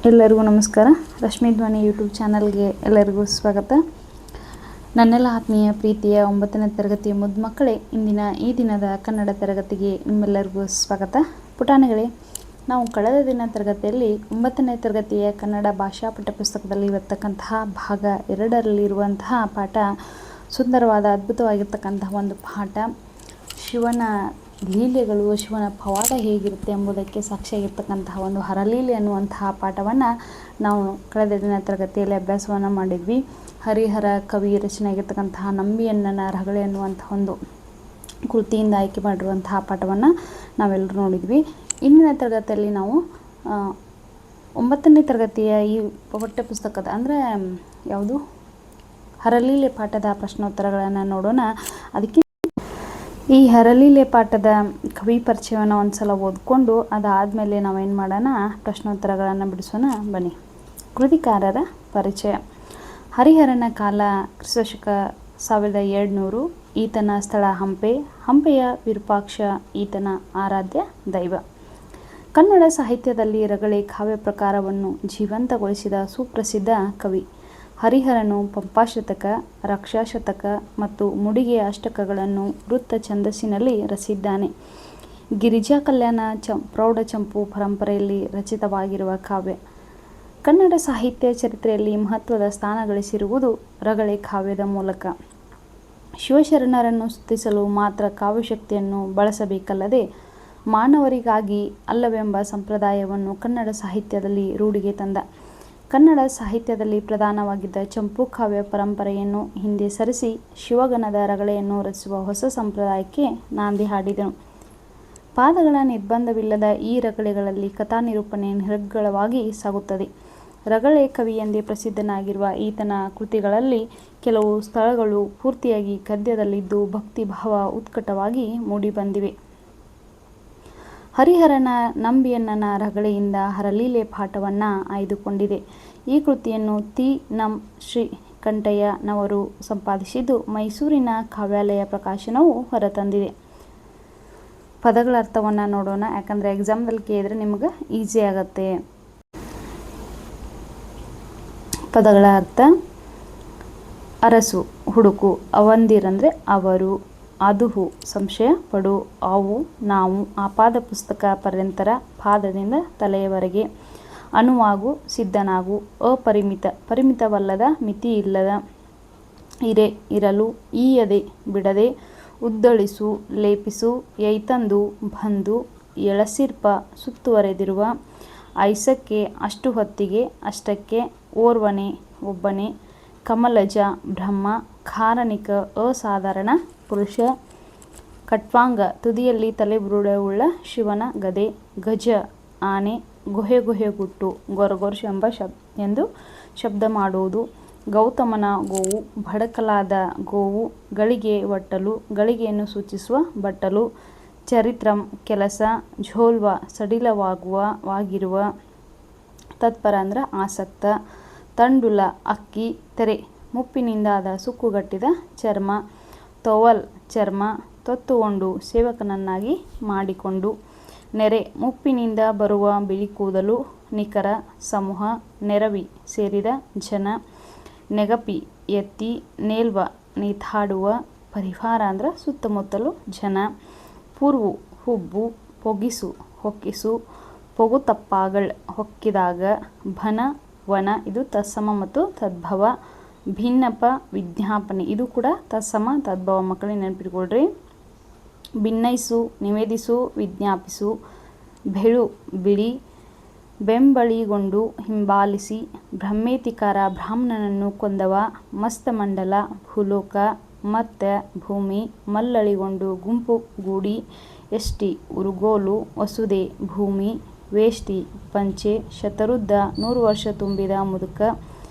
ಎಲ್ಲರಿಗೂ ನಮಸ್ಕಾರ. ರಶ್ಮಿ ಧ್ವನಿ ಯೂಟ್ಯೂಬ್ ಚಾನಲ್ಗೆ ಎಲ್ಲರಿಗೂ ಸ್ವಾಗತ. ನನ್ನೆಲ್ಲ ಆತ್ಮೀಯ ಪ್ರೀತಿಯ 9ನೇ ತರಗತಿಯ ಮುದ್ದು ಮಕ್ಕಳೇ, ಇಂದಿನ ಈ ದಿನದ ಕನ್ನಡ ತರಗತಿಗೆ ನಿಮ್ಮೆಲ್ಲರಿಗೂ ಸ್ವಾಗತ. ಪುಟಾಣಿಗಳೇ, ನಾವು ಕಳೆದ ದಿನ ತರಗತಿಯಲ್ಲಿ 9ನೇ ತರಗತಿಯ ಕನ್ನಡ ಭಾಷಾ ಪಠ್ಯಪುಸ್ತಕದಲ್ಲಿ ಇರತಕ್ಕಂತಹ ಭಾಗ 2ರಲ್ಲಿರುವಂತಹ ಪಾಠ, ಸುಂದರವಾದ ಅದ್ಭುತವಾಗಿರ್ತಕ್ಕಂತಹ ಒಂದು ಪಾಠ, ಶಿವನ ಲೀಲೆಗಳು, ಶಿವನ ಪವಾಡ ಹೇಗಿರುತ್ತೆ ಎಂಬುದಕ್ಕೆ ಸಾಕ್ಷಿಯಾಗಿರ್ತಕ್ಕಂತಹ ಒಂದು ಹರಲೀಲೆ ಅನ್ನುವಂತಹ ಪಾಠವನ್ನು ನಾವು ಕಳೆದ ದಿನ ತರಗತಿಯಲ್ಲಿ ಅಭ್ಯಾಸವನ್ನು ಮಾಡಿದ್ವಿ. ಹರಿಹರ ಕವಿ ರಚನೆಯಾಗಿರ್ತಕ್ಕಂತಹ ನಂಬಿಯಣ್ಣನ ರಗಳೆ ಅನ್ನುವಂಥ ಒಂದು ಕೃತಿಯಿಂದ ಆಯ್ಕೆ ಮಾಡಿರುವಂತಹ ಪಾಠವನ್ನು ನಾವೆಲ್ಲರೂ ನೋಡಿದ್ವಿ. ಇಂದಿನ ತರಗತಿಯಲ್ಲಿ ನಾವು 9ನೇ ತರಗತಿಯ ಈ ಪಠ್ಯಪುಸ್ತಕದ ಅಂದರೆ ಯಾವುದು ಹರಲೀಲೆ ಪಾಠದ ಪ್ರಶ್ನೋತ್ತರಗಳನ್ನು ನೋಡೋಣ. ಅದಕ್ಕೆ ಈ ಹರಲೀಲೆ ಪಾಠದ ಕವಿ ಪರಿಚಯವನ್ನು ಒಂದು ಸಲ ಓದ್ಕೊಂಡು ಅದಾದಮೇಲೆ ನಾವೇನು ಮಾಡೋಣ, ಪ್ರಶ್ನೋತ್ತರಗಳನ್ನು ಬಿಡಿಸೋಣ ಬನ್ನಿ. ಕೃತಿಕಾರರ ಪರಿಚಯ. ಹರಿಹರನ ಕಾಲ ಕ್ರಿಸ್ತಶಕ 1200. ಈತನ ಸ್ಥಳ ಹಂಪೆ. ಹಂಪೆಯ ವಿರೂಪಾಕ್ಷ ಈತನ ಆರಾಧ್ಯ ದೈವ. ಕನ್ನಡ ಸಾಹಿತ್ಯದಲ್ಲಿ ರಗಳೆ ಕಾವ್ಯ ಪ್ರಕಾರವನ್ನು ಜೀವಂತಗೊಳಿಸಿದ ಸುಪ್ರಸಿದ್ಧ ಕವಿ. ಹರಿಹರನು ಪಂಪಾಶತಕ, ರಕ್ಷಾಶತಕ ಮತ್ತು ಮುಡಿಗೆ ಅಷ್ಟಕಗಳನ್ನು ವೃತ್ತ ಛಂದಸ್ಸಿನಲ್ಲಿ ರಚಿಸಿದ್ದಾನೆ. ಗಿರಿಜಾ ಕಲ್ಯಾಣ ಪ್ರೌಢಚಂಪು ಪರಂಪರೆಯಲ್ಲಿ ರಚಿತವಾಗಿರುವ ಕಾವ್ಯ. ಕನ್ನಡ ಸಾಹಿತ್ಯ ಚರಿತ್ರೆಯಲ್ಲಿ ಮಹತ್ವದ ಸ್ಥಾನ ಗಳಿಸಿರುವುದು ರಗಳೆ ಕಾವ್ಯದ ಮೂಲಕ. ಶಿವಶರಣರನ್ನು ಸ್ತುತಿಸಲು ಮಾತ್ರ ಕಾವ್ಯಶಕ್ತಿಯನ್ನು ಬಳಸಬೇಕಲ್ಲದೆ ಮಾನವರಿಗಾಗಿ ಅಲ್ಲವೆಂಬ ಸಂಪ್ರದಾಯವನ್ನು ಕನ್ನಡ ಸಾಹಿತ್ಯದಲ್ಲಿ ರೂಢಿಗೆ ತಂದ. ಕನ್ನಡ ಸಾಹಿತ್ಯದಲ್ಲಿ ಪ್ರಧಾನವಾಗಿದ್ದ ಚಂಪು ಕಾವ್ಯ ಪರಂಪರೆಯನ್ನು ಹಿಂದೆ ಸರಿಸಿ ಶಿವಗಣದ ರಗಳೆಯನ್ನು ರಚಿಸುವ ಹೊಸ ಸಂಪ್ರದಾಯಕ್ಕೆ ನಾಂದಿ ಹಾಡಿದನು. ಪಾದಗಳ ನಿರ್ಬಂಧವಿಲ್ಲದ ಈ ರಗಳೆಗಳಲ್ಲಿ ಕಥಾನಿರೂಪಣೆ ನಿರರ್ಗಳವಾಗಿ ಸಾಗುತ್ತದೆ. ರಗಳೆ ಕವಿ ಎಂದೇ ಪ್ರಸಿದ್ಧನಾಗಿರುವ ಈತನ ಕೃತಿಗಳಲ್ಲಿ ಕೆಲವು ಸ್ಥಳಗಳು ಪೂರ್ತಿಯಾಗಿ ಗದ್ಯದಲ್ಲಿದ್ದು ಭಕ್ತಿ ಭಾವ ಉತ್ಕಟವಾಗಿ ಮೂಡಿಬಂದಿವೆ. ಹರಿಹರನ ನಂಬಿಯಣ್ಣನ ರಗಳೆಯಿಂದ ಹರಲೀಲೆ ಪಾಠವನ್ನು ಆಯ್ದುಕೊಂಡಿದೆ. ಈ ಕೃತಿಯನ್ನು ತಿ. ನಂ. ಶ್ರೀಕಂಠಯ್ಯನವರು ಸಂಪಾದಿಸಿದ್ದು ಮೈಸೂರಿನ ಕಾವ್ಯಾಲಯ ಪ್ರಕಾಶನವು ಹೊರತಂದಿದೆ. ಪದಗಳ ಅರ್ಥವನ್ನು ನೋಡೋಣ, ಯಾಕಂದರೆ ಎಕ್ಸಾಮ್ದಲ್ಲಿ ಕೇಳಿದ್ರೆ ನಿಮಗೆ ಈಸಿ ಆಗುತ್ತೆ. ಪದಗಳ ಅರ್ಥ: ಅರಸು, ಹುಡುಕು. ಅವಂದಿರಂದರೆ ಅವರು. ಅದುಹು, ಸಂಶಯ ಪಡು. ಅವು, ನಾವು. ಆಪಾದ ಪುಸ್ತಕ ಪರ್ಯಂತರ, ಪಾದದಿಂದ ತಲೆಯವರೆಗೆ. ಅನುವಾಗು, ಸಿದ್ಧನಾಗು. ಅಪರಿಮಿತ, ಪರಿಮಿತವಲ್ಲದ, ಮಿತಿಯಿಲ್ಲದ. ಇರೆ, ಇರಲು. ಈಯದೆ, ಬಿಡದೆ. ಉದ್ದಳಿಸು, ಲೇಪಿಸು. ಯೈತಂದು, ಬಂದು. ಎಳಸಿರ್ಪ, ಸುತ್ತುವರೆದಿರುವ. ಐಸಕ್ಕೆ, ಅಷ್ಟು ಹೊತ್ತಿಗೆ, ಅಷ್ಟಕ್ಕೆ. ಓರ್ವನೆ, ಒಬ್ಬನೇ. ಕಮಲಜ, ಬ್ರಹ್ಮ. ಕಾರಣಿಕ, ಅಸಾಧಾರಣ ಪುರುಷ. ಖಟ್ವಾಂಗ, ತುದಿಯಲ್ಲಿ ತಲೆಬುರುಡೆಯುಳ್ಳ ಶಿವನ ಗದೆ. ಗಜ, ಆನೆ. ಗುಹೆಗುಟ್ಟು, ಗೊರಗೊರ್ಷ ಎಂದು ಶಬ್ದ ಮಾಡುವುದು. ಗೌತಮನ ಗೋವು, ಬಡಕಲಾದ ಗೋವು. ಗಳಿಗೆ, ಬಟ್ಟಲು, ಗಳಿಗೆಯನ್ನು ಸೂಚಿಸುವ ಬಟ್ಟಲು. ಚರಿತ್ರಂ, ಕೆಲಸ. ಝೋಲ್ವ, ಸಡಿಲವಾಗಿರುವ. ತತ್ಪರ ಅಂದರೆ ಆಸಕ್ತ. ತಂಡುಲ, ಅಕ್ಕಿ. ತೆರೆ, ಮುಪ್ಪಿನಿಂದಾದ ಸುಕ್ಕುಗಟ್ಟಿದ ಚರ್ಮ. ತೊವಲ್, ಚರ್ಮ. ತೊತ್ತುಕೊಂಡು, ಸೇವಕನನ್ನಾಗಿ ಮಾಡಿಕೊಂಡು. ನೆರೆ, ಮುಪ್ಪಿನಿಂದ ಬರುವ ಬಿಳಿ ಕೂದಲು. ನಿಖರ, ಸಮೂಹ. ನೆರವಿ, ಸೇರಿದ ಜನ. ನೆಗಪಿ, ಎತ್ತಿ. ನೇಲ್ವ, ನೇತಾಡುವ. ಪರಿವಾರ ಅಂದರೆ ಸುತ್ತಮುತ್ತಲು ಜನ. ಪೂರ್ವು, ಹುಬ್ಬು. ಪೊಗಿಸು, ಹೊಕ್ಕಿಸು. ಪೊಗುತಪ್ಪಾಗಳ್, ಹೊಕ್ಕಿದಾಗ. ಭನ, ವನ, ಇದು ತತ್ಸಮ ಮತ್ತು ತದ್ಭವ. ಭಿನ್ನಪ, ವಿಜ್ಞಾಪನೆ, ಇದು ಕೂಡ ತತ್ಸಮ ತದ್ಭವ. ಮಕ್ಕಳೇ ನೆನಪಿಟ್ಕೊಳ್ರಿ. ಭಿನ್ನೈಸು, ನಿವೇದಿಸು, ವಿಜ್ಞಾಪಿಸು. ಬೆಳು, ಬಿಳಿ. ಬೆಂಬಳಿಗೊಂಡು, ಹಿಂಬಾಲಿಸಿ. ಬ್ರಹ್ಮೇತಿಕಾರ, ಬ್ರಾಹ್ಮಣನನ್ನು ಕೊಂದವ. ಮಸ್ತಮಂಡಲ, ಭೂಲೋಕ. ಮತ್ಯ, ಭೂಮಿ. ಮಲ್ಲಳಿಗೊಂಡು, ಗುಂಪು ಗೂಡಿ. ಎಷ್ಟಿ, ಉರುಗೋಲು. ವಸುದೆ, ಭೂಮಿ. ವೇಷ್ಟಿ, ಪಂಚೆ. ಶತರುದ್ಧ, 100 ವರ್ಷ ತುಂಬಿದ ಮುದುಕ.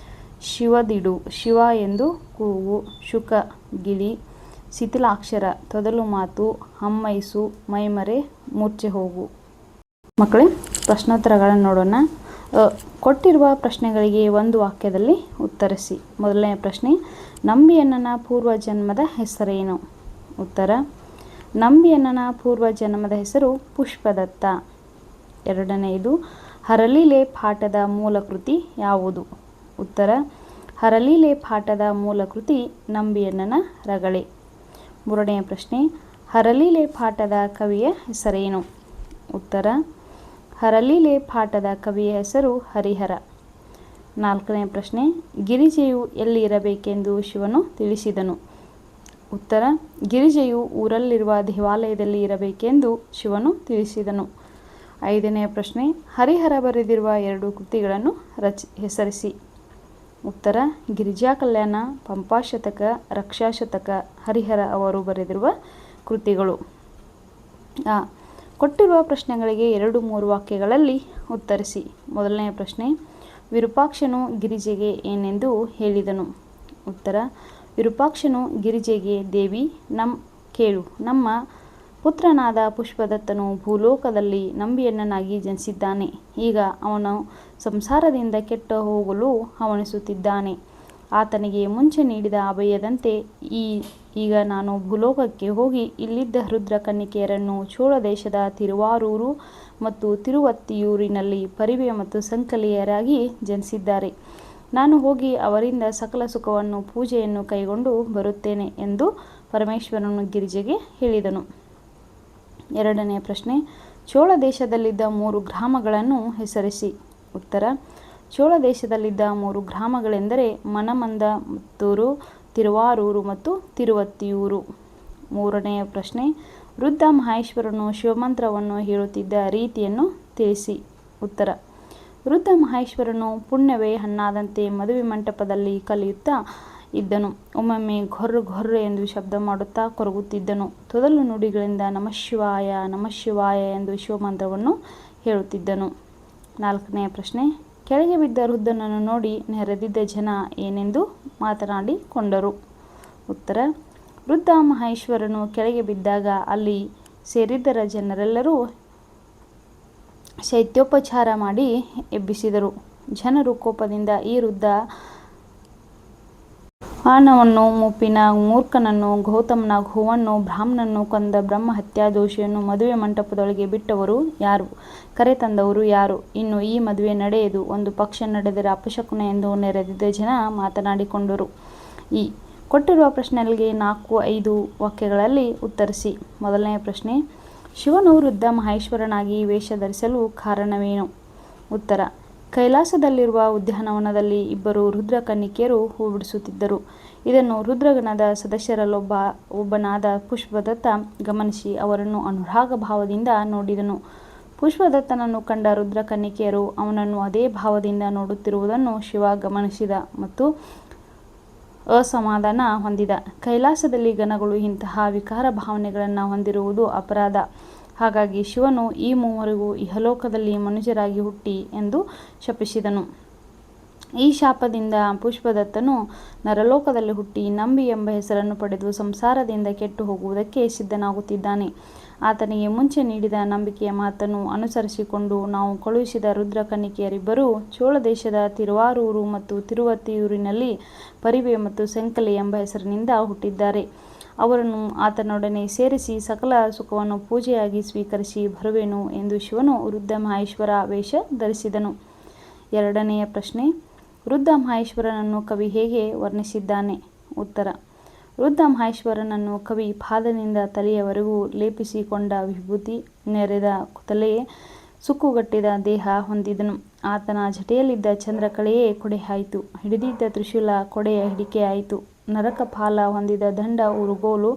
ಶಿವದಿಡು, ಶಿವ ಎಂದು ಕೂಗು. ಶುಕ, ಗಿಳಿ. ಶಿಥಿಲಾಕ್ಷರ, ತೊದಲು ಮಾತು. ಹಮ್ಮೈಸು, ಮೈಮರೆ, ಮೂರ್ಛೆ ಹೋಗು. ಮಕ್ಕಳೇ, ಪ್ರಶ್ನೋತ್ತರಗಳನ್ನು ನೋಡೋಣ. ಕೊಟ್ಟಿರುವ ಪ್ರಶ್ನೆಗಳಿಗೆ ಒಂದು ವಾಕ್ಯದಲ್ಲಿ ಉತ್ತರಿಸಿ. ಮೊದಲನೇ ಪ್ರಶ್ನೆ: ನಂಬಿಯಣ್ಣನ ಪೂರ್ವ ಜನ್ಮದ ಹೆಸರೇನು? ಉತ್ತರ: ನಂಬಿಯಣ್ಣನ ಪೂರ್ವ ಜನ್ಮದ ಹೆಸರು ಪುಷ್ಪದತ್ತ. ಎರಡನೆಯದು: ಹರಲೀಲೆ ಪಾಠದ ಮೂಲ ಕೃತಿ ಯಾವುದು? ಉತ್ತರ: ಹರಲೀಲೆ ಪಾಠದ ಮೂಲ ಕೃತಿ ನಂಬಿಯಣ್ಣನ ರಗಳೆ. ಮೂರನೆಯ ಪ್ರಶ್ನೆ: ಹರಲೀಲೆ ಪಾಠದ ಕವಿಯ ಹೆಸರೇನು? ಉತ್ತರ: ಹರಲೀಲೆ ಪಾಠದ ಕವಿಯ ಹೆಸರು ಹರಿಹರ. ನಾಲ್ಕನೇ ಪ್ರಶ್ನೆ: ಗಿರಿಜೆಯು ಎಲ್ಲಿ ಇರಬೇಕೆಂದು ಶಿವನು ತಿಳಿಸಿದನು? ಉತ್ತರ: ಗಿರಿಜೆಯು ಊರಲ್ಲಿರುವ ದೇವಾಲಯದಲ್ಲಿ ಇರಬೇಕೆಂದು ಶಿವನು ತಿಳಿಸಿದನು. ಐದನೆಯ ಪ್ರಶ್ನೆ: ಹರಿಹರ ಬರೆದಿರುವ 2 ಕೃತಿಗಳನ್ನು ಹೆಸರಿಸಿ. ಉತ್ತರ: ಗಿರಿಜಾ ಕಲ್ಯಾಣ, ಪಂಪಾಶತಕ, ರಕ್ಷಾಶತಕ ಹರಿಹರ ಅವರು ಬರೆದಿರುವ ಕೃತಿಗಳು. ಕೊಟ್ಟಿರುವ ಪ್ರಶ್ನೆಗಳಿಗೆ 2-3 ವಾಕ್ಯಗಳಲ್ಲಿ ಉತ್ತರಿಸಿ. ಮೊದಲನೆಯ ಪ್ರಶ್ನೆ: ವಿರೂಪಾಕ್ಷನು ಗಿರಿಜೆಗೆ ಏನೆಂದು ಹೇಳಿದನು? ಉತ್ತರ: ವಿರೂಪಾಕ್ಷನು ಗಿರಿಜೆಗೆ, ದೇವಿ ಕೇಳು, ನಮ್ಮ ಪುತ್ರನಾದ ಪುಷ್ಪದತ್ತನು ಭೂಲೋಕದಲ್ಲಿ ನಂಬಿಯಣ್ಣನಾಗಿ ಜನಿಸಿದ್ದಾನೆ. ಈಗ ಅವನು ಸಂಸಾರದಿಂದ ಕೆಟ್ಟು ಹೋಗಲು ಹವಣಿಸುತ್ತಿದ್ದಾನೆ. ಆತನಿಗೆ ಮುಂಚೆ ನೀಡಿದ ಅಭಯದಂತೆ ಈಗ ನಾನು ಭೂಲೋಕಕ್ಕೆ ಹೋಗಿ ಇಲ್ಲಿದ್ದ ರುದ್ರ ಕನ್ನಿಕೆಯರನ್ನು ಚೋಳ ದೇಶದ ತಿರುವಾರೂರು ಮತ್ತು ತಿರುವತ್ತಿಯೂರಿನಲ್ಲಿ ಪರಿವೆ ಮತ್ತು ಸಂಕಲಿಯರಾಗಿ ಜನಿಸಿದ್ದಾರೆ. ನಾನು ಹೋಗಿ ಅವರಿಂದ ಸಕಲ ಸುಖವನ್ನು ಪೂಜೆಯನ್ನು ಕೈಗೊಂಡು ಬರುತ್ತೇನೆ ಎಂದು ಪರಮೇಶ್ವರನು ಗಿರಿಜೆಗೆ ಹೇಳಿದನು. ಎರಡನೆಯ ಪ್ರಶ್ನೆ: ಚೋಳ ದೇಶದಲ್ಲಿದ್ದ 3 ಗ್ರಾಮಗಳನ್ನು ಹೆಸರಿಸಿ. ಉತ್ತರ: ಚೋಳ ದೇಶದಲ್ಲಿದ್ದ 3 ಗ್ರಾಮಗಳೆಂದರೆ ಮನಮಂದ, ಮತ್ತೂರು, ತಿರುವಾರೂರು ಮತ್ತು ತಿರುವತ್ತಿಯೂರು. ಮೂರನೆಯ ಪ್ರಶ್ನೆ: ವೃದ್ಧ ಮಹೇಶ್ವರನು ಶಿವಮಂತ್ರವನ್ನು ಹೇಳುತ್ತಿದ್ದ ರೀತಿಯನ್ನು ತಿಳಿಸಿ. ಉತ್ತರ: ವೃದ್ಧ ಮಹೇಶ್ವರನು ಪುಣ್ಯವೇ ಹಣ್ಣಾದಂತೆ ಮದುವೆ ಮಂಟಪದಲ್ಲಿ ಕಲಿಯುತ್ತಾ ಇದ್ದನು. ಒಮ್ಮೊಮ್ಮೆ ಘೊರ್ರ ಘೊರ್ರ ಎಂದು ಶಬ್ದ ಮಾಡುತ್ತಾ ಕೊರಗುತ್ತಿದ್ದನು. ತೊದಲು ನುಡಿಗಳಿಂದ ನಮಃಶಿವಾಯ ನಮಃಶಿವಾಯ ಎಂದು ಶಿವಮಂತ್ರವನ್ನು ಹೇಳುತ್ತಿದ್ದನು. ನಾಲ್ಕನೆಯ ಪ್ರಶ್ನೆ: ಕೆಳಗೆ ಬಿದ್ದ ವೃದ್ಧನನ್ನು ನೋಡಿ ನೆರೆದಿದ್ದ ಜನ ಏನೆಂದು ಮಾತನಾಡಿಕೊಂಡರು? ಉತ್ತರ: ವೃದ್ಧ ಮಹೇಶ್ವರನು ಕೆಳಗೆ ಬಿದ್ದಾಗ ಅಲ್ಲಿ ಸೇರಿದ್ದ ಜನರೆಲ್ಲರೂ ಶೈತ್ಯೋಪಚಾರ ಮಾಡಿ ಎಬ್ಬಿಸಿದರು. ಜನರು ಕೋಪದಿಂದ ಈ ವೃದ್ಧ ಆನವನ್ನು, ಮುಪ್ಪಿನ ಮೂರ್ಖನನ್ನು, ಗೌತಮನ ಗೋವನ್ನು, ಬ್ರಾಹ್ಮಣನನ್ನು ಕೊಂದ ಬ್ರಹ್ಮಹತ್ಯಾ ದೋಷಿಯನ್ನು ಮದುವೆ ಮಂಟಪದೊಳಗೆ ಬಿಟ್ಟವರು ಯಾರು? ಕರೆತಂದವರು ಯಾರು? ಇನ್ನು ಈ ಮದುವೆ ನಡೆಯದು, ಒಂದು ಪಕ್ಷ ನಡೆದರೆ ಅಪಶಕುನ ಎಂದು ನೆರೆದಿದ್ದ ಜನ ಮಾತನಾಡಿಕೊಂಡರು. ಕೊಟ್ಟಿರುವ ಪ್ರಶ್ನೆಗಳಿಗೆ 4-5 ವಾಕ್ಯಗಳಲ್ಲಿ ಉತ್ತರಿಸಿ. ಮೊದಲನೆಯ ಪ್ರಶ್ನೆ: ಶಿವನು ವೃದ್ಧ ಮಹೇಶ್ವರನಾಗಿ ವೇಷ ಧರಿಸಲು ಕಾರಣವೇನು? ಉತ್ತರ: ಕೈಲಾಸದಲ್ಲಿರುವ ಉದ್ಯಾನವನದಲ್ಲಿ 2 ರುದ್ರ ಕನ್ನಿಕೆಯರು ಹೂ ಬಿಡಿಸುತ್ತಿದ್ದರು. ಇದನ್ನು ರುದ್ರಗಣದ ಸದಸ್ಯರಲ್ಲೊಬ್ಬನಾದ ಪುಷ್ಪದತ್ತ ಗಮನಿಸಿ ಅವರನ್ನು ಅನುರಾಗ ಭಾವದಿಂದ ನೋಡಿದನು. ಪುಷ್ಪದತ್ತನನ್ನು ಕಂಡ ರುದ್ರ ಕನ್ನಿಕೆಯರು ಅವನನ್ನು ಅದೇ ಭಾವದಿಂದ ನೋಡುತ್ತಿರುವುದನ್ನು ಶಿವ ಗಮನಿಸಿದ ಮತ್ತು ಅಸಮಾಧಾನ ಹೊಂದಿದ. ಕೈಲಾಸದಲ್ಲಿ ಗಣಗಳು ಇಂತಹ ವಿಕಾರ ಭಾವನೆಗಳನ್ನು ಹೊಂದಿರುವುದು ಅಪರಾಧ. ಹಾಗಾಗಿ ಶಿವನು ಈ ಮೂವರಿಗೂ ಇಹಲೋಕದಲ್ಲಿ ಮನುಜರಾಗಿ ಹುಟ್ಟಿ ಎಂದು ಶಪಿಸಿದನು. ಈ ಶಾಪದಿಂದ ಪುಷ್ಪದತ್ತನು ನರಲೋಕದಲ್ಲಿ ಹುಟ್ಟಿ ನಂಬಿ ಎಂಬ ಹೆಸರನ್ನು ಪಡೆದು ಸಂಸಾರದಿಂದ ಕೆಟ್ಟು ಹೋಗುವುದಕ್ಕೆ ಸಿದ್ಧನಾಗುತ್ತಿದ್ದಾನೆ. ಆತನಿಗೆ ಮುಂಚೆ ನೀಡಿದ ನಂಬಿಕೆಯ ಮಾತನ್ನು ಅನುಸರಿಸಿಕೊಂಡು ನಾವು ಕಳುಹಿಸಿದ ರುದ್ರ ಕನ್ನಿಕೆಯರಿಬ್ಬರು ಚೋಳ ದೇಶದ ತಿರುವಾರೂರು ಮತ್ತು ತಿರುವತ್ತಿಯೂರಿನಲ್ಲಿ ಪರಿವೆ ಮತ್ತು ಸಂಕಲೆ ಎಂಬ ಹೆಸರಿನಿಂದ ಹುಟ್ಟಿದ್ದಾರೆ. ಅವರನ್ನು ಆತನೊಡನೆ ಸೇರಿಸಿ ಸಕಲ ಸುಖವನ್ನು ಪೂಜೆಯಾಗಿ ಸ್ವೀಕರಿಸಿ ಬರುವೆನು ಎಂದು ಶಿವನು ವೃದ್ಧ ಮಹೇಶ್ವರ ವೇಷ ಧರಿಸಿದನು. ಎರಡನೆಯ ಪ್ರಶ್ನೆ: ವೃದ್ಧ ಮಹೇಶ್ವರನನ್ನು ಕವಿ ಹೇಗೆ ವರ್ಣಿಸಿದ್ದಾನೆ? ಉತ್ತರ: ವೃದ್ಧ ಮಹೇಶ್ವರನನ್ನು ಕವಿ ಪಾದದಿಂದ ತಲೆಯವರೆಗೂ ಲೇಪಿಸಿಕೊಂಡ ವಿಭೂತಿ ನೆರೆದ ತಲೆ, ಸುಕ್ಕುಗಟ್ಟಿದ ದೇಹ ಹೊಂದಿದನು. ಆತನ ಜಟೆಯಲ್ಲಿದ್ದ ಚಂದ್ರಕಳೆಯೇ ಕೊಡೆಯಾಯಿತು. ಹಿಡಿದಿದ್ದ ತ್ರಿಶೂಲ ಕೊಡೆಯ ಹಿಡಿಕೆಯಾಯಿತು. ನರಕಪಾಲ ಹೊಂದಿದ ದಂಡ ಉರುಗೋಲು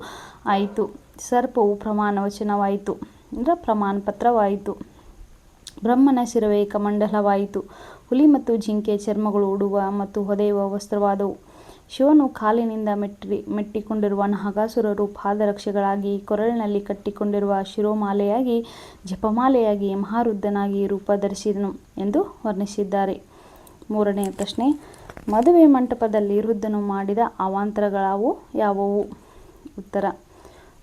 ಆಯಿತು. ಸರ್ಪವು ಪ್ರಮಾಣವಚನವಾಯಿತು, ಪ್ರಮಾಣ ಪತ್ರವಾಯಿತು. ಬ್ರಹ್ಮನ ಶಿರವೇ ಕಮಂಡಲವಾಯಿತು. ಹುಲಿ ಮತ್ತು ಜಿಂಕೆ ಚರ್ಮಗಳು ಉಡುವ ಮತ್ತು ಹೊದೆಯುವ ವಸ್ತ್ರವಾದವು. ಶಿವನು ಕಾಲಿನಿಂದ ಮೆಟ್ಟಿಕೊಂಡಿರುವ ನಾಗಾಸುರರು ಪಾದರಕ್ಷೆಗಳಾಗಿ, ಕೊರಳಿನಲ್ಲಿ ಕಟ್ಟಿಕೊಂಡಿರುವ ಶಿರೋಮಾಲೆಯಾಗಿ, ಜಪಮಾಲೆಯಾಗಿ, ಮಹಾರುದ್ಧನಾಗಿ ರೂಪ ಧರಿಸಿದನು ಎಂದು ವರ್ಣಿಸಿದ್ದಾರೆ. ಮೂರನೆಯ ಪ್ರಶ್ನೆ: ಮದುವೆ ಮಂಟಪದಲ್ಲಿ ವೃದ್ಧನು ಮಾಡಿದ ಅವಾಂತರಗಳಾವು ಯಾವುವು? ಉತ್ತರ: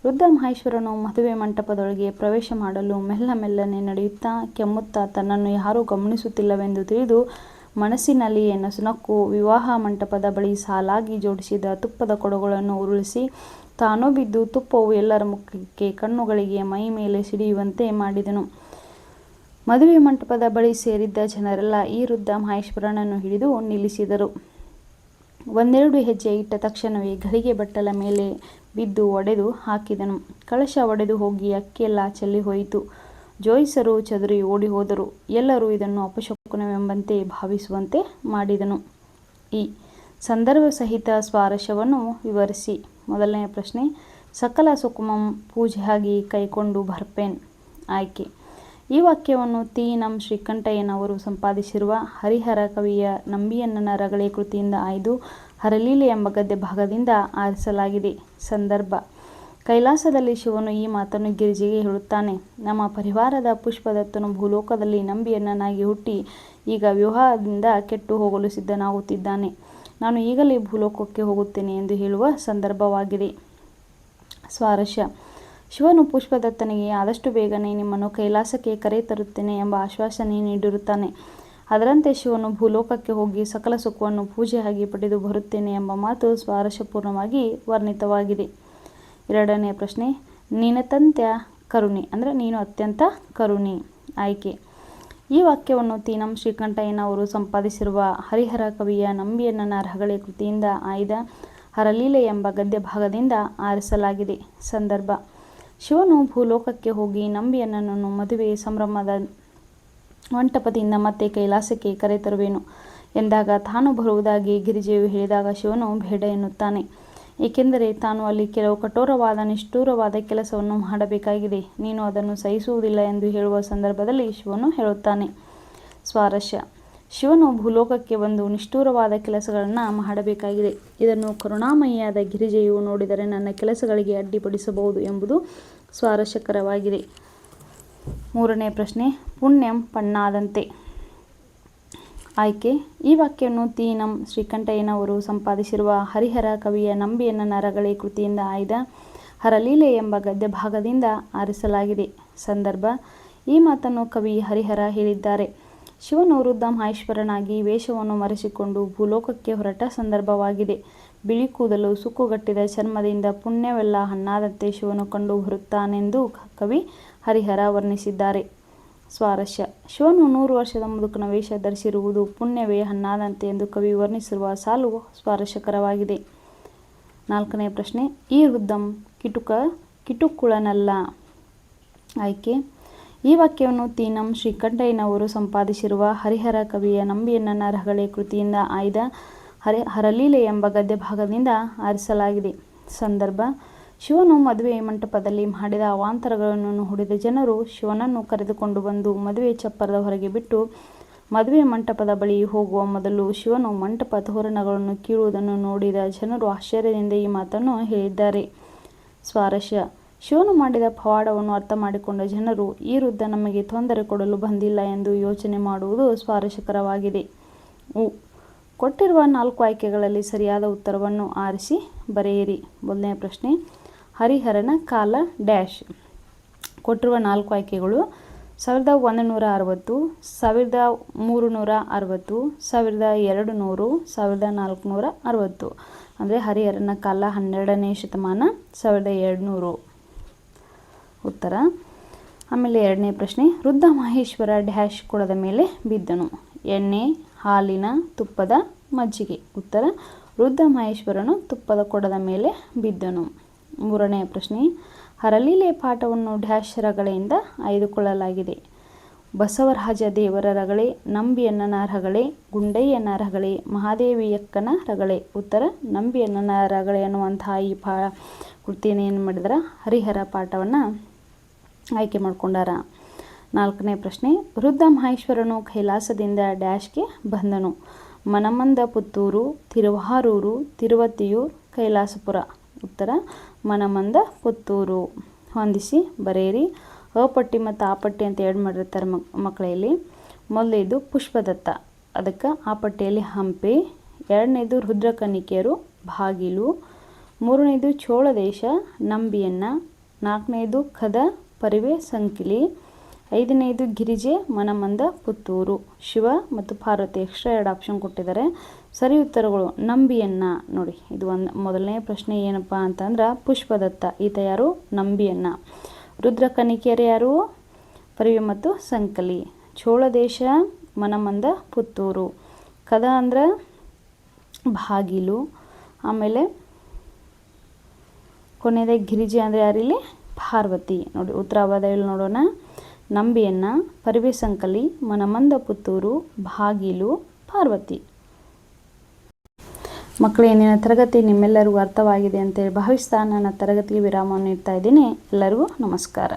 ವೃದ್ಧ ಮಹೇಶ್ವರನು ಮದುವೆ ಮಂಟಪದೊಳಗೆ ಪ್ರವೇಶ ಮಾಡಲು ಮೆಲ್ಲನೆ ನಡೆಯುತ್ತಾ ಕೆಮ್ಮುತ್ತಾ ತನ್ನನ್ನು ಯಾರೂ ಗಮನಿಸುತ್ತಿಲ್ಲವೆಂದು ತಿಳಿದು ಮನಸ್ಸಿನಲ್ಲಿಯೇ ನಸುನಕ್ಕು ವಿವಾಹ ಮಂಟಪದ ಬಳಿ ಸಾಲಾಗಿ ಜೋಡಿಸಿದ ತುಪ್ಪದ ಕೊಡಗಳನ್ನು ಉರುಳಿಸಿ ತಾನೂ ಬಿದ್ದು ತುಪ್ಪವು ಎಲ್ಲರ ಮುಖಕ್ಕೆ, ಕಣ್ಣುಗಳಿಗೆ, ಮೈ ಮೇಲೆ ಸಿಡಿಯುವಂತೆ ಮಾಡಿದನು. ಮದುವೆ ಮಂಟಪದ ಬಳಿ ಸೇರಿದ್ದ ಜನರೆಲ್ಲ ಈ ವೃದ್ಧ ಮಹೇಶ್ವರನನ್ನು ಹಿಡಿದು ನಿಲ್ಲಿಸಿದರು. ಒಂದೆರಡು ಹೆಜ್ಜೆ ಇಟ್ಟ ತಕ್ಷಣವೇ ಗಳಿಗೆ ಬಟ್ಟಲ ಮೇಲೆ ಬಿದ್ದು ಒಡೆದು ಹಾಕಿದನು. ಕಳಶ ಒಡೆದು ಹೋಗಿ ಅಕ್ಕಿಯೆಲ್ಲ ಚೆಲ್ಲಿ ಹೋಯಿತು. ಜೋಯಿಸರು ಚದುರಿ ಓಡಿ ಹೋದರು. ಎಲ್ಲರೂ ಇದನ್ನು ಅಪಶಕುನವೆಂಬಂತೆ ಭಾವಿಸುವಂತೆ ಮಾಡಿದನು. ಈ ಸಂದರ್ಭ ಸಹಿತ ಸ್ವಾರಸ್ಯವನ್ನು ವಿವರಿಸಿ. ಮೊದಲನೆಯ ಪ್ರಶ್ನೆ, ಸಕಲ ಸುಕುಮಂ ಪೂಜೆಯಾಗಿ ಕೈಕೊಂಡು ಬರ್ಪೇನ್. ಆಯ್ಕೆ. ಈ ವಾಕ್ಯವನ್ನು ತಿ. ನಂ. ಶ್ರೀಕಂಠಯ್ಯನವರು ಸಂಪಾದಿಸಿರುವ ಹರಿಹರ ಕವಿಯ ನಂಬಿಯಣ್ಣನ ರಗಳೆ ಕೃತಿಯಿಂದ ಆಯ್ದು ಹರಲೀಲೆ ಎಂಬ ಗದ್ಯ ಭಾಗದಿಂದ ಆರಿಸಲಾಗಿದೆ. ಸಂದರ್ಭ: ಕೈಲಾಸದಲ್ಲಿ ಶಿವನು ಈ ಮಾತನ್ನು ಗಿರಿಜೆಗೆ ಹೇಳುತ್ತಾನೆ. ನಮ್ಮ ಪರಿವಾರದ ಪುಷ್ಪದತ್ತನು ಭೂಲೋಕದಲ್ಲಿ ನಂಬಿಯಣ್ಣನಾಗಿ ಹುಟ್ಟಿ ಈಗ ವಿವಾಹದಿಂದ ಕೆಟ್ಟು ಹೋಗಲು ಸಿದ್ಧನಾಗುತ್ತಿದ್ದಾನೆ. ನಾನು ಈಗಲೇ ಭೂಲೋಕಕ್ಕೆ ಹೋಗುತ್ತೇನೆ ಎಂದು ಹೇಳುವ ಸಂದರ್ಭವಾಗಿದೆ. ಸ್ವಾರಸ್ಯ: ಶಿವನು ಪುಷ್ಪದತ್ತನಿಗೆ ಆದಷ್ಟು ಬೇಗನೆ ನಿಮ್ಮನ್ನು ಕೈಲಾಸಕ್ಕೆ ಕರೆ ತರುತ್ತೇನೆ ಎಂಬ ಆಶ್ವಾಸನೆ ನೀಡಿರುತ್ತಾನೆ. ಅದರಂತೆ ಶಿವನು ಭೂಲೋಕಕ್ಕೆ ಹೋಗಿ ಸಕಲ ಸುಖವನ್ನು ಪೂಜೆಯಾಗಿ ಪಡೆದು ಬರುತ್ತೇನೆ ಎಂಬ ಮಾತು ಸ್ವಾರಸ್ಯಪೂರ್ಣವಾಗಿ ವರ್ಣಿತವಾಗಿದೆ. ಎರಡನೆಯ ಪ್ರಶ್ನೆ, ನೀನತ್ಯಂತ ಕರುಣಿ ಅಂದರೆ ನೀನು ಅತ್ಯಂತ ಕರುಣಿ. ಆಯ್ಕೆ. ಈ ವಾಕ್ಯವನ್ನು ತಿ. ನಂ. ಶ್ರೀಕಂಠಯ್ಯನವರು ಸಂಪಾದಿಸಿರುವ ಹರಿಹರ ಕವಿಯ ನಂಬಿಯಣ್ಣನ ರಗಳೆ ಕೃತಿಯಿಂದ ಆಯ್ದ ಹರಲೀಲೆ ಎಂಬ ಗದ್ಯ ಭಾಗದಿಂದ ಆರಿಸಲಾಗಿದೆ. ಸಂದರ್ಭ: ಶಿವನು ಭೂಲೋಕಕ್ಕೆ ಹೋಗಿ ನಂಬಿಯಣ್ಣನನ್ನು ಮದುವೆ ಸಂಭ್ರಮದ ಮಂಟಪದಿಂದ ಮತ್ತೆ ಕೈಲಾಸಕ್ಕೆ ಕರೆತರುವೆನು ಎಂದಾಗ ತಾನು ಬರುವುದಾಗಿ ಗಿರಿಜೆಯು ಹೇಳಿದಾಗ ಶಿವನು ಬೇಡ ಎನ್ನುತ್ತಾನೆ. ಏಕೆಂದರೆ ತಾನು ಅಲ್ಲಿ ಕೆಲವು ಕಠೋರವಾದ ನಿಷ್ಠುರವಾದ ಕೆಲಸವನ್ನು ಮಾಡಬೇಕಾಗಿದೆ. ನೀನು ಅದನ್ನು ಸಹಿಸುವುದಿಲ್ಲ ಎಂದು ಹೇಳುವ ಸಂದರ್ಭದಲ್ಲಿ ಶಿವನು ಹೇಳುತ್ತಾನೆ. ಸ್ವಾರಸ್ಯ: ಶಿವನು ಭೂಲೋಕಕ್ಕೆ ಬಂದು ನಿಷ್ಠುರವಾದ ಕೆಲಸಗಳನ್ನು ಮಾಡಬೇಕಾಗಿದೆ. ಇದನ್ನು ಕರುಣಾಮಯಿಯಾದ ಗಿರಿಜೆಯು ನೋಡಿದರೆ ನನ್ನ ಕೆಲಸಗಳಿಗೆ ಅಡ್ಡಿಪಡಿಸಬಹುದು ಎಂಬುದು ಸ್ವಾರಸ್ಯಕರವಾಗಿದೆ. ಮೂರನೆಯ ಪ್ರಶ್ನೆ, ಪುಣ್ಯಂ ಪಣ್ಣಾದಂತೆ. ಆಯ್ಕೆ. ಈ ವಾಕ್ಯವನ್ನು ತಿ. ನಂ. ಶ್ರೀಕಂಠಯ್ಯನವರು ಸಂಪಾದಿಸಿರುವ ಹರಿಹರ ಕವಿಯ ನಂಬಿಯಣ್ಣನ ರಗಳೆ ಕೃತಿಯಿಂದ ಆಯ್ದ ಹರಲೀಲೆ ಎಂಬ ಗದ್ಯ ಭಾಗದಿಂದ ಆರಿಸಲಾಗಿದೆ. ಸಂದರ್ಭ: ಈ ಮಾತನ್ನು ಕವಿ ಹರಿಹರ ಹೇಳಿದ್ದಾರೆ. ಶಿವನು ವೃದ್ಧ ಮಹೇಶ್ವರನಾಗಿ ವೇಷವನ್ನು ಮರೆಸಿಕೊಂಡು ಭೂಲೋಕಕ್ಕೆ ಹೊರಟ ಸಂದರ್ಭವಾಗಿದೆ. ಬಿಳಿ ಕೂದಲು, ಸುಕ್ಕುಗಟ್ಟಿದ ಚರ್ಮದಿಂದ ಪುಣ್ಯವೆಲ್ಲ ಹಣ್ಣಾದಂತೆ ಶಿವನು ಕಂಡು ಬರುತ್ತಾನೆಂದು ಕವಿ ಹರಿಹರ ವರ್ಣಿಸಿದ್ದಾರೆ. ಸ್ವಾರಸ್ಯ: ಶಿವನು 100 ವರ್ಷದ ಮುದುಕನ ವೇಷ ಧರಿಸಿರುವುದು ಪುಣ್ಯವೇ ಹಣ್ಣಾದಂತೆ ಎಂದು ಕವಿ ವರ್ಣಿಸಿರುವ ಸಾಲು ಸ್ವಾರಸ್ಯಕರವಾಗಿದೆ. ನಾಲ್ಕನೆಯ ಪ್ರಶ್ನೆ, ಈ ವೃದ್ಧಂ ಕಿಟುಕುಳನಲ್ಲ. ಆಯ್ಕೆ. ಈ ವಾಕ್ಯವನ್ನು ತಿ. ನಂ. ಶ್ರೀಕಂಠಯ್ಯನವರು ಸಂಪಾದಿಸಿರುವ ಹರಿಹರ ಕವಿಯ ನಂಬಿಯಣ್ಣನ ರಗಳೆ ಕೃತಿಯಿಂದ ಆಯ್ದ ಹರಲೀಲೆ ಎಂಬ ಗದ್ಯ ಭಾಗದಿಂದ ಆರಿಸಲಾಗಿದೆ. ಸಂದರ್ಭ: ಶಿವನು ಮದುವೆ ಮಂಟಪದಲ್ಲಿ ಮಾಡಿದ ಅವಾಂತರಗಳನ್ನು ನೋಡಿದ ಜನರು ಶಿವನನ್ನು ಕರೆದುಕೊಂಡು ಬಂದು ಮದುವೆ ಚಪ್ಪರದ ಹೊರಗೆ ಬಿಟ್ಟು ಮದುವೆ ಮಂಟಪದ ಬಳಿ ಹೋಗುವ ಮೊದಲು ಶಿವನು ಮಂಟಪ ತೋರಣಗಳನ್ನು ಕೀಳುವುದನ್ನು ನೋಡಿದ ಜನರು ಆಶ್ಚರ್ಯದಿಂದ ಈ ಮಾತನ್ನು ಹೇಳಿದ್ದಾರೆ. ಸ್ವಾರಸ್ಯ: ಶಿವನು ಮಾಡಿದ ಪವಾಡವನ್ನು ಅರ್ಥ ಮಾಡಿಕೊಂಡ ಜನರು ಈ ವೃದ್ಧ ನಮಗೆ ತೊಂದರೆ ಕೊಡಲು ಬಂದಿಲ್ಲ ಎಂದು ಯೋಚನೆ ಮಾಡುವುದು ಸ್ವಾರಸ್ಯಕರವಾಗಿದೆ. ಕೊಟ್ಟಿರುವ 4 ಆಯ್ಕೆಗಳಲ್ಲಿ ಸರಿಯಾದ ಉತ್ತರವನ್ನು ಆರಿಸಿ ಬರೆಯಿರಿ. ಮೊದಲನೆಯ ಪ್ರಶ್ನೆ, ಹರಿಹರನ ಕಾಲ ಡ್ಯಾಶ್. ಕೊಟ್ಟಿರುವ 4 ಆಯ್ಕೆಗಳು 1160, 1360, 1200, 1460. ಅಂದರೆ ಹರಿಹರನ ಕಾಲ 12ನೇ ಶತಮಾನ, 1200 ಉತ್ತರ. ಆಮೇಲೆ ಎರಡನೇ ಪ್ರಶ್ನೆ, ವೃದ್ಧ ಮಹೇಶ್ವರ ಡ್ಯಾಶ್ ಕೊಡದ ಮೇಲೆ ಬಿದ್ದನು. ಎಣ್ಣೆ, ಹಾಲಿನ, ತುಪ್ಪದ, ಮಜ್ಜಿಗೆ. ಉತ್ತರ, ವೃದ್ಧ ಮಹೇಶ್ವರನು ತುಪ್ಪದ ಕೊಡದ ಮೇಲೆ ಬಿದ್ದನು. ಮೂರನೆಯ ಪ್ರಶ್ನೆ, ಹರಲೀಲೆ ಪಾಠವನ್ನು ಡ್ಯಾಶ್ ರಗಳೆಯಿಂದ ಆಯ್ದುಕೊಳ್ಳಲಾಗಿದೆ. ಬಸವರಾಜ ದೇವರ ರಗಳೆ, ನಂಬಿಯಣ್ಣನ ರಗಳೆ, ಗುಂಡಯ್ಯನ ರಗಳೆ, ಮಹಾದೇವಿಯಕ್ಕನ ರಗಳೆ. ಉತ್ತರ, ನಂಬಿಯಣ್ಣನ ರಗಳೆ ಅನ್ನುವಂತಹ ಈ ಕೃತಿಯನ್ನು ಏನು ಮಾಡಿದಾರ, ಹರಿಹರ ಪಾಠವನ್ನು ಆಯ್ಕೆ ಮಾಡಿಕೊಂಡಾರ. ನಾಲ್ಕನೇ ಪ್ರಶ್ನೆ, ವೃದ್ಧ ಮಹೇಶ್ವರನು ಕೈಲಾಸದಿಂದ ಡ್ಯಾಶ್ಗೆ ಬಂದನು. ಮನಮಂದ ಪುತ್ತೂರು, ತಿರುವಾರೂರು, ತಿರುವತ್ತಿಯೂರು, ಕೈಲಾಸಪುರ. ಉತ್ತರ, ಮನಮಂದ ಪುತ್ತೂರು. ಹೊಂದಿಸಿ ಬರೆಯಿರಿ. ಅಪಟ್ಟಿ ಮತ್ತು ಆಪಟ್ಟಿ ಅಂತ ಎರಡು ಮಾಡಿರ್ತಾರೆ ಮಕ್ಕಳಲ್ಲಿ. ಮೊದಲನೇದು ಪುಷ್ಪದತ್ತ, ಅದಕ್ಕೆ ಆ ಪಟ್ಟಿಯಲ್ಲಿ ಹಂಪೆ. ಎರಡನೇದು ರುದ್ರಕನ್ನಿಕೆಯರು, ಬಾಗಿಲು. ಮೂರನೇದು ಚೋಳದೇಶ, ನಂಬಿಯಣ್ಣ. ನಾಲ್ಕನೇದು ಕದ, ಪರಿವೆ, ಸಂಕಿಲಿ. ಐದನೇದು ಗಿರಿಜೆ, ಮನಮಂದ, ಪುತ್ತೂರು. ಶಿವ ಮತ್ತು ಪಾರ್ವತಿ ಎಕ್ಸ್ಟ್ರಾ 2 ಆಪ್ಷನ್ ಕೊಟ್ಟಿದ್ದಾರೆ. ಸರಿ ಉತ್ತರಗಳು ನಂಬಿಯಣ್ಣ. ನೋಡಿ, ಇದು ಮೊದಲನೇ ಪ್ರಶ್ನೆ ಏನಪ್ಪ ಅಂತಂದ್ರೆ ಪುಷ್ಪದತ್ತ, ಈತ ಯಾರು, ನಂಬಿಯಣ್ಣ. ರುದ್ರಕನ್ನಿಕೆಯರು ಯಾರು, ಪರಿವೆ ಮತ್ತು ಸಂಕಲಿ. ಚೋಳ ದೇಶ ಮನಮಂದ ಪುತ್ತೂರು. ಕದ ಅಂದ್ರೆ ಬಾಗಿಲು. ಆಮೇಲೆ ಕೊನೆಯದಾಗಿ ಗಿರಿಜೆ ಅಂದರೆ ಯಾರಿಲ್ಲಿ ಪಾರ್ವತಿ. ನೋಡಿ ಉತ್ತರಾವಾದ ನೋಡೋಣ. ನಂಬಿಯನ್ನ, ಪರಿವೆ ಸಂಕಲಿ, ಮನಮಂದ ಪುತ್ತೂರು, ಬಾಗಿಲು, ಪಾರ್ವತಿ. ಮಕ್ಕಳು, ಏನೇನು ತರಗತಿ ನಿಮ್ಮೆಲ್ಲರಿಗೂ ಅರ್ಥವಾಗಿದೆ ಅಂತೇಳಿ ಭಾವಿಸ್ತಾ ನನ್ನ ತರಗತಿಗೆ ವಿರಾಮವನ್ನು ನೀಡ್ತಾ ಇದ್ದೀನಿ. ಎಲ್ಲರಿಗೂ ನಮಸ್ಕಾರ.